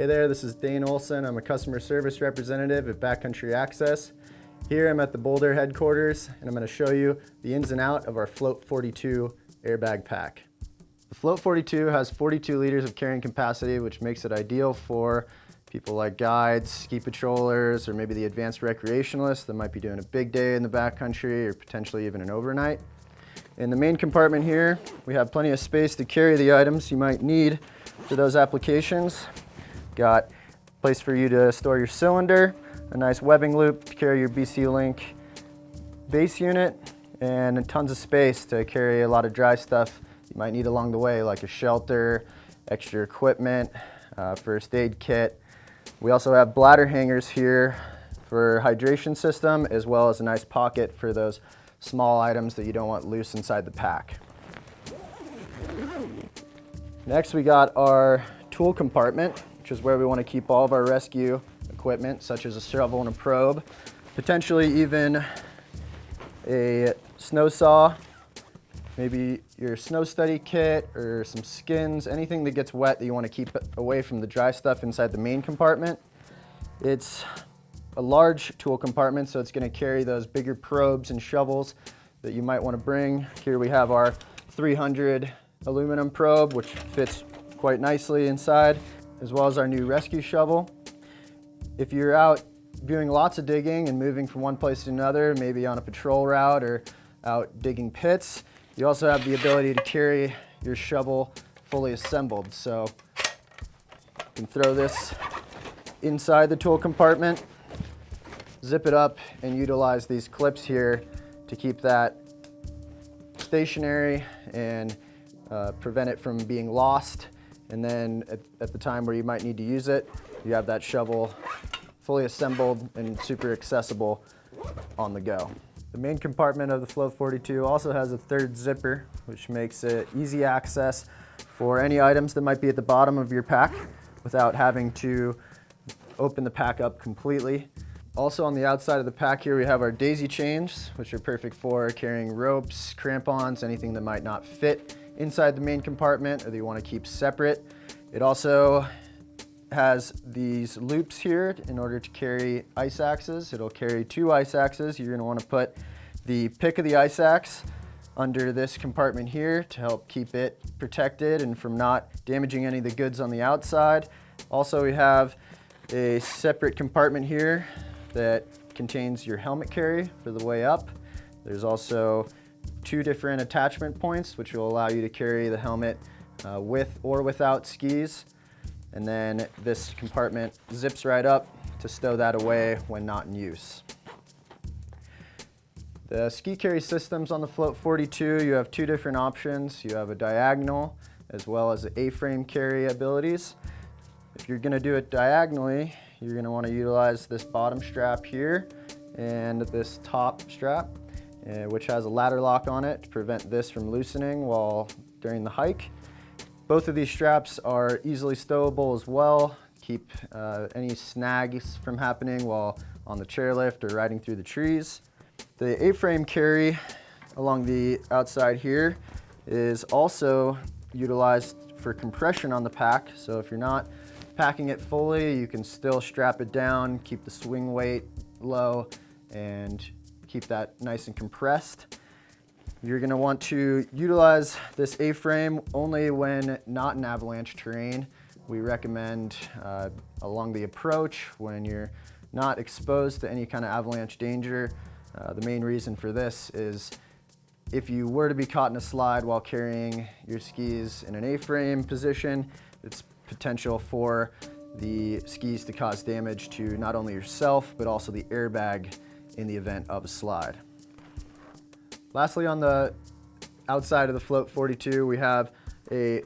Hey there, this is Dane Olson. I'm a customer service representative at Backcountry Access. Here I'm at the Boulder headquarters, and I'm going to show you the ins and out of our Float 42 airbag pack. The Float 42 has 42 liters of carrying capacity, which makes it ideal for people like guides, ski patrollers, or maybe the advanced recreationalists that might be doing a big day in the backcountry or potentially even an overnight. In the main compartment here, we have plenty of space to carry the items you might need for those applications. Got a place for you to store your cylinder, a nice webbing loop to carry your BCA Link base unit, and tons of space to carry a lot of dry stuff you might need along the way, like a shelter, extra equipment, first aid kit. We also have bladder hangers here for hydration system, as well as a nice pocket for those small items that you don't want loose inside the pack. Next, we got our tool compartment, which is where we want to keep all of our rescue equipment, such as a shovel and a probe, potentially even a snow saw, maybe your snow study kit or some skins, anything that gets wet that you want to keep away from the dry stuff inside the main compartment. It's a large tool compartment, so it's going to carry those bigger probes and shovels that you might want to bring. Here we have our 300 aluminum probe, which fits quite nicely inside, as well as our new rescue shovel. If you're out doing lots of digging and moving from one place to another, maybe on a patrol route or out digging pits, you also have the ability to carry your shovel fully assembled. So you can throw this inside the tool compartment, zip it up, and utilize these clips here to keep that stationary and prevent it from being lost. And then at the time where you might need to use it, you have that shovel fully assembled and super accessible on the go. The main compartment of the Float 42 also has a third zipper, which makes it easy access for any items that might be at the bottom of your pack without having to open the pack up completely. Also on the outside of the pack here, we have our daisy chains, which are perfect for carrying ropes, crampons, anything that might not fit inside the main compartment or that you want to keep separate. It also has these loops here in order to carry ice axes. It'll carry 2 ice axes. You're going to want to put the pick of the ice axe under this compartment here to help keep it protected and from not damaging any of the goods on the outside. Also, we have a separate compartment here that contains your helmet carry for the way up. There's also 2 different attachment points, which will allow you to carry the helmet with or without skis. And then this compartment zips right up to stow that away when not in use. The ski carry systems on the Float 42, you have 2 different options. You have a diagonal as well as A-frame carry abilities. If you're going to do it diagonally, you're going to want to utilize this bottom strap here and this top strap, which has a ladder lock on it to prevent this from loosening while during the hike. Both of these straps are easily stowable as well, keep any snags from happening while on the chairlift or riding through the trees. The A-frame carry along the outside here is also utilized for compression on the pack. So if you're not packing it fully, you can still strap it down, keep the swing weight low, and keep that nice and compressed. You're going to want to utilize this A-frame only when not in avalanche terrain. We recommend along the approach when you're not exposed to any kind of avalanche danger. The main reason for this is if you were to be caught in a slide while carrying your skis in an A-frame position, it's potential for the skis to cause damage to not only yourself, but also the airbag in the event of a slide. Lastly, on the outside of the Float 42, we have a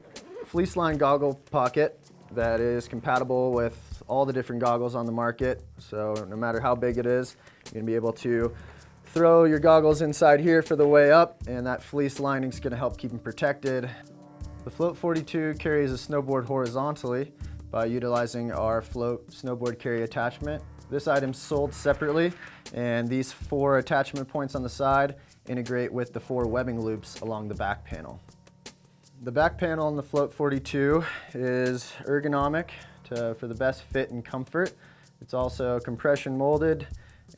fleece line goggle pocket that is compatible with all the different goggles on the market. So no matter how big it is, you're going to be able to throw your goggles inside here for the way up, and that fleece lining is going to help keep them protected. The Float 42 carries a snowboard horizontally by utilizing our Float snowboard carry attachment. This item's sold separately, and these 4 attachment points on the side integrate with the 4 webbing loops along the back panel. The back panel on the Float 42 is ergonomic for the best fit and comfort. It's also compression molded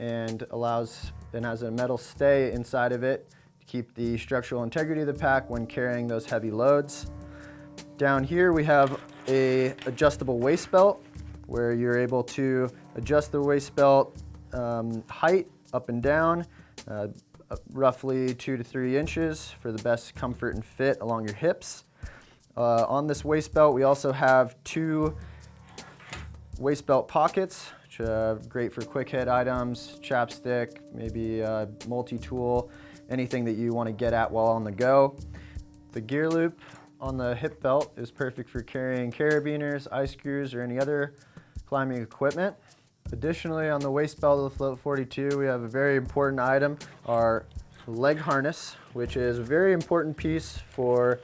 and has a metal stay inside of it to keep the structural integrity of the pack when carrying those heavy loads. Down here we have a adjustable waist belt where you're able to adjust the waist belt height up and down, roughly 2 to 3 inches for the best comfort and fit along your hips. On this waist belt we also have 2 waist belt pockets, which are great for quick hit items, chapstick, maybe multi-tool, anything that you want to get at while on the go. The gear loop on the hip belt is perfect for carrying carabiners, ice screws, or any other climbing equipment. Additionally, on the waist belt of the Float 42, we have a very important item, our leg harness, which is a very important piece for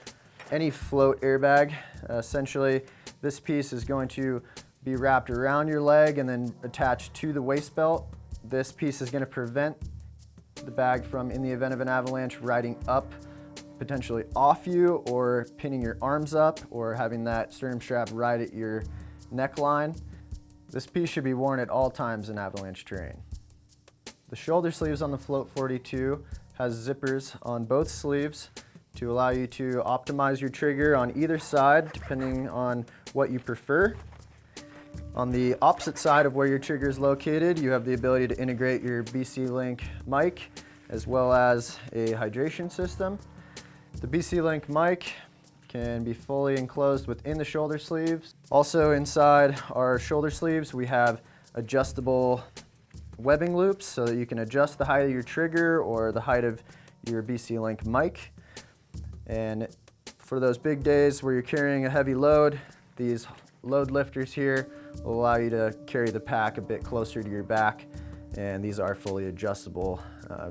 any float airbag. Essentially, this piece is going to be wrapped around your leg and then attached to the waist belt. This piece is going to prevent the bag from, in the event of an avalanche, riding up, potentially off you, or pinning your arms up, or having that sternum strap right at your neckline. This piece should be worn at all times in avalanche terrain. The shoulder sleeves on the Float 42 has zippers on both sleeves to allow you to optimize your trigger on either side depending on what you prefer. On the opposite side of where your trigger is located, you have the ability to integrate your BCA Link mic as well as a hydration system. The BCA Link mic can be fully enclosed within the shoulder sleeves. Also inside our shoulder sleeves, we have adjustable webbing loops so that you can adjust the height of your trigger or the height of your BCA Link mic. And for those big days where you're carrying a heavy load, these load lifters here will allow you to carry the pack a bit closer to your back, and these are fully adjustable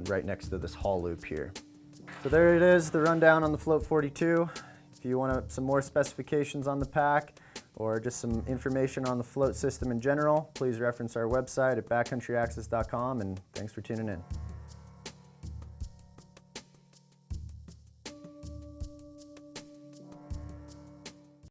right next to this haul loop here. So there it is, the rundown on the Float 42. If you want some more specifications on the pack or just some information on the float system in general, please reference our website at backcountryaccess.com, and thanks for tuning in.